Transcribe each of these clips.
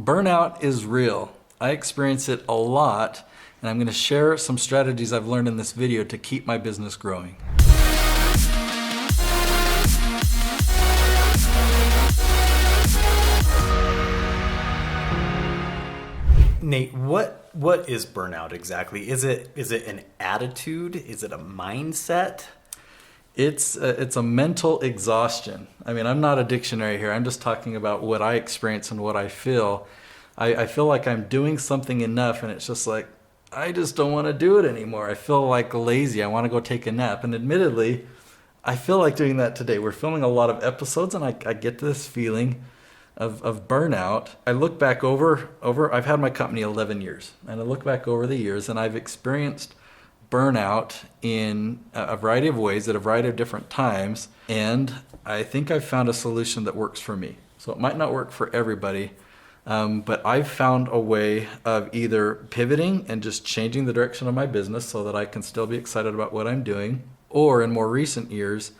Burnout is real. I experience it a lot, and I'm going to share some strategies I've learned in this video to keep my business growing. Nate, what is burnout exactly? Is it an attitude? Is it a mindset? It's a mental exhaustion. I mean, I'm not a dictionary here. I'm just talking about what I experience and what I feel. I feel like I'm doing something enough, and it's just like, I just don't want to do it anymore. I feel like lazy. I want to go take a nap. And admittedly, I feel like doing that today. We're filming a lot of episodes, and I get this feeling of burnout. I look back over I've had my company 11 years, and I look back over the years, and I've experienced burnout in a variety of ways at a variety of different times, and I think I've found a solution that works for me. So it might not work for everybody, but I've found a way of either pivoting and just changing the direction of my business so that I can still be excited about what I'm doing, or in more recent years,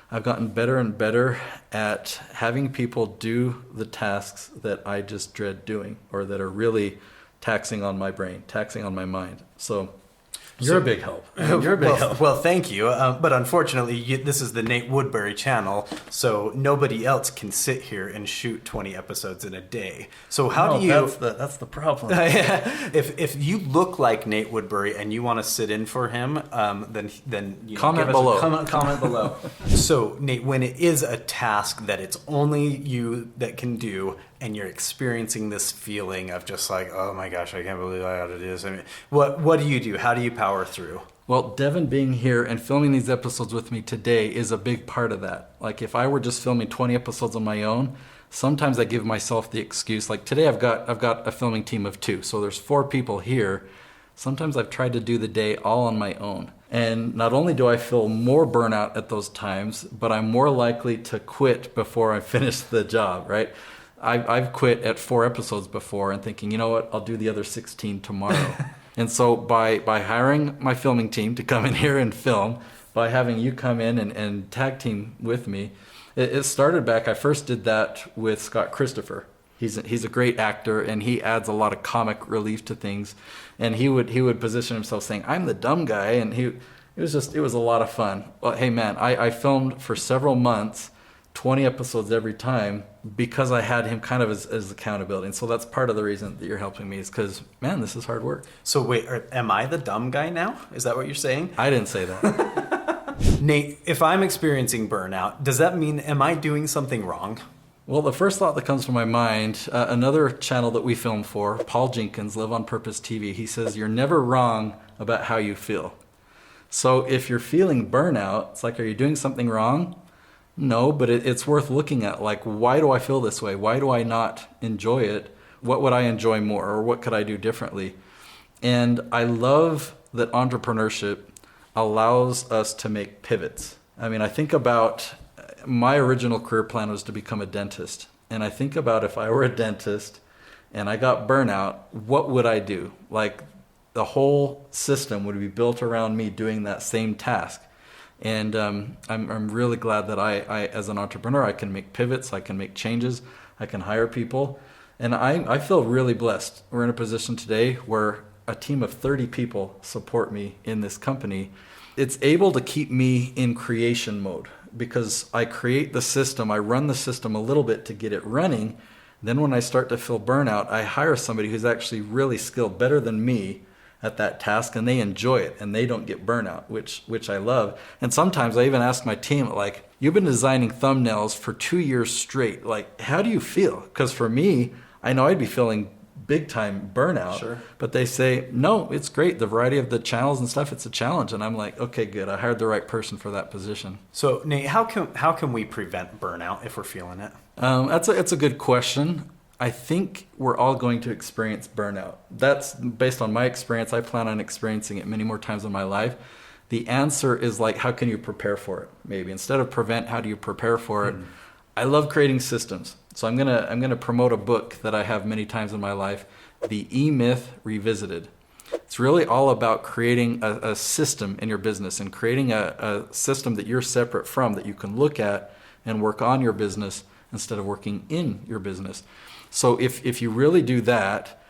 I've gotten better and better at having people do the tasks that I just dread doing, or that are really taxing on my brain, taxing on my mind. So you're a big help. You're a big help. Well, thank you. But unfortunately, this is the Nate Woodbury channel, so nobody else can sit here and shoot 20 episodes in a day. So how do you... That's the problem. If you look like Nate Woodbury and you want to sit in for him, then you know, comment below. Comment below. So Nate, when it is a task that it's only you that can do, and you're experiencing this feeling of just like, oh my gosh, I can't believe I had to do this. I mean, what do you do? How do you power through? Well, Devin being here and filming these episodes with me today is a big part of that. Like if I were just filming 20 episodes on my own, sometimes I give myself the excuse. Like today I've got a filming team of 2, so there's 4 people here. Sometimes I've tried to do the day all on my own. And not only do I feel more burnout at those times, but I'm more likely to quit before I finish the job, right? I've quit at 4 episodes before and thinking, you know what, I'll do the other 16 tomorrow. And so by hiring my filming team to come in here and film, by having you come in and tag team with me, it started back, I first did that with Scott Christopher. He's a great actor, and he adds a lot of comic relief to things. And he would position himself saying, I'm the dumb guy, and it was a lot of fun. Well, hey man, I filmed for several months, 20 episodes every time, because I had him kind of as accountability. And so that's part of the reason that you're helping me, is because, man, this is hard work. So wait, am I the dumb guy now? Is that what you're saying? I didn't say that. Nate, if I'm experiencing burnout, does that mean, am I doing something wrong? Well, the first thought that comes to my mind, another channel that we film for, Paul Jenkins, Live on Purpose TV, he says, you're never wrong about how you feel. So if you're feeling burnout, it's like, are you doing something wrong? No, but it's worth looking at. Like, why do I feel this way? Why do I not enjoy it? What would I enjoy more, or what could I do differently? And I love that entrepreneurship allows us to make pivots. I mean, I think about my original career plan was to become a dentist. And I think about if I were a dentist and I got burnout, what would I do? Like, the whole system would be built around me doing that same task. And I'm really glad that I, as an entrepreneur, I can make pivots, I can make changes, I can hire people. And I feel really blessed. We're in a position today where a team of 30 people support me in this company. It's able to keep me in creation mode because I create the system, I run the system a little bit to get it running. Then when I start to feel burnout, I hire somebody who's actually really skilled, better than me, at that task, and they enjoy it and they don't get burnout, which I love. And sometimes I even ask my team, like, you've been designing thumbnails for 2 years straight. Like, how do you feel? Because for me, I know I'd be feeling big time burnout. Sure. But they say, no, it's great. The variety of the channels and stuff, it's a challenge. And I'm like, okay, good. I hired the right person for that position. So Nate, how can we prevent burnout if we're feeling it? That's a good question. I think we're all going to experience burnout. That's based on my experience. I plan on experiencing it many more times in my life. The answer is like, how can you prepare for it? Maybe instead of prevent, how do you prepare for it? I love creating systems. So I'm gonna promote a book that I have many times in my life, The E-Myth Revisited. It's really all about creating a system in your business and creating a system that you're separate from, that you can look at and work on your business instead of working in your business. So if you really do that,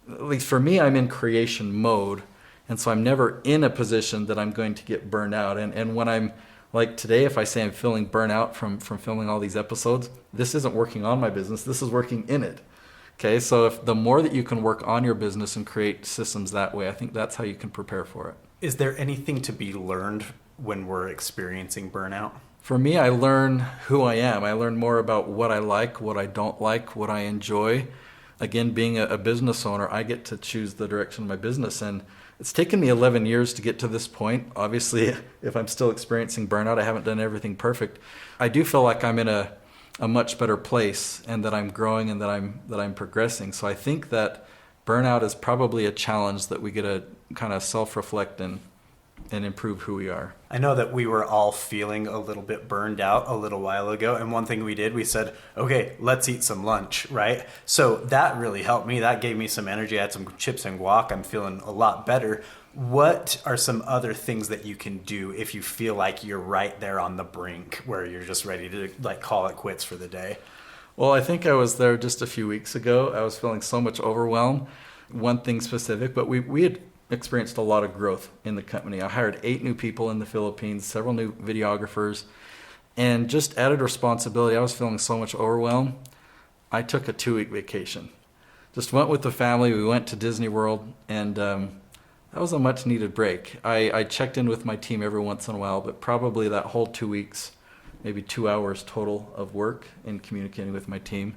at least for me, I'm in creation mode. And so I'm never in a position that I'm going to get burned out. And when I'm like today, if I say I'm feeling burnout from filming all these episodes, this isn't working on my business. This is working in it. Okay, so if the more that you can work on your business and create systems that way, I think that's how you can prepare for it. Is there anything to be learned when we're experiencing burnout? For me, I learn who I am. I learn more about what I like, what I don't like, what I enjoy. Again, being a business owner, I get to choose the direction of my business. And it's taken me 11 years to get to this point. Obviously, if I'm still experiencing burnout, I haven't done everything perfect. I do feel like I'm in a much better place and that I'm growing and that I'm progressing. So I think that burnout is probably a challenge that we get to kind of self-reflect and improve who we are. I know that we were all feeling a little bit burned out a little while ago. And one thing we did, we said, okay, let's eat some lunch, right? So that really helped me. That gave me some energy. I had some chips and guac. I'm feeling a lot better. What are some other things that you can do if you feel like you're right there on the brink where you're just ready to like call it quits for the day? Well, I think I was there just a few weeks ago. I was feeling so much overwhelm. One thing specific, but we had experienced a lot of growth in the company. I hired 8 new people in the Philippines, several new videographers, and just added responsibility. I was feeling so much overwhelm. I took a 2-week vacation. Just went with the family. We went to Disney World, and that was a much needed break. I checked in with my team every once in a while, but probably that whole 2 weeks, maybe 2 hours total of work in communicating with my team,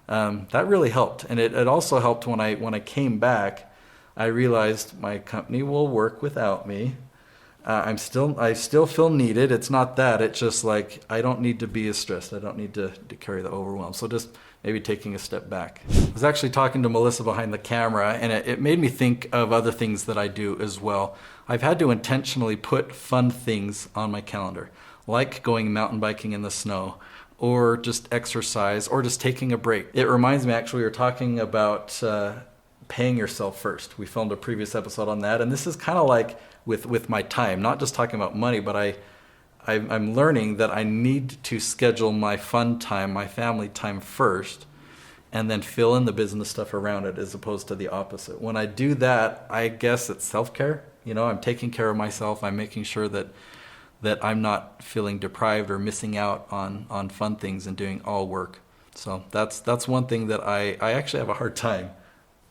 that really helped. And it also helped when I came back. I realized my company will work without me. I still feel needed. It's not that. It's just like I don't need to be as stressed. I don't need to carry the overwhelm. So just maybe taking a step back. I was actually talking to Melissa behind the camera, and it made me think of other things that I do as well. I've had to intentionally put fun things on my calendar, like going mountain biking in the snow, or just exercise, or just taking a break. It reminds me, actually, we were talking about paying yourself first. We filmed a previous episode on that, and this is kind of like with my time, not just talking about money, but I'm learning that I need to schedule my fun time, my family time first, and then fill in the business stuff around it as opposed to the opposite. When I do that, I guess it's self-care. You know, I'm taking care of myself. I'm making sure that I'm not feeling deprived or missing out on fun things and doing all work. So that's one thing that I actually have a hard time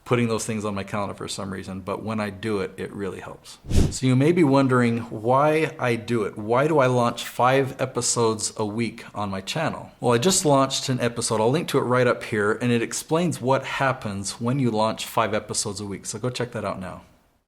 putting those things on my calendar for some reason, but when I do it, it really helps. So you may be wondering why I do it. Why do I launch 5 episodes a week on my channel? Well, I just launched an episode. I'll link to it right up here, and it explains what happens when you launch 5 episodes a week. So go check that out now.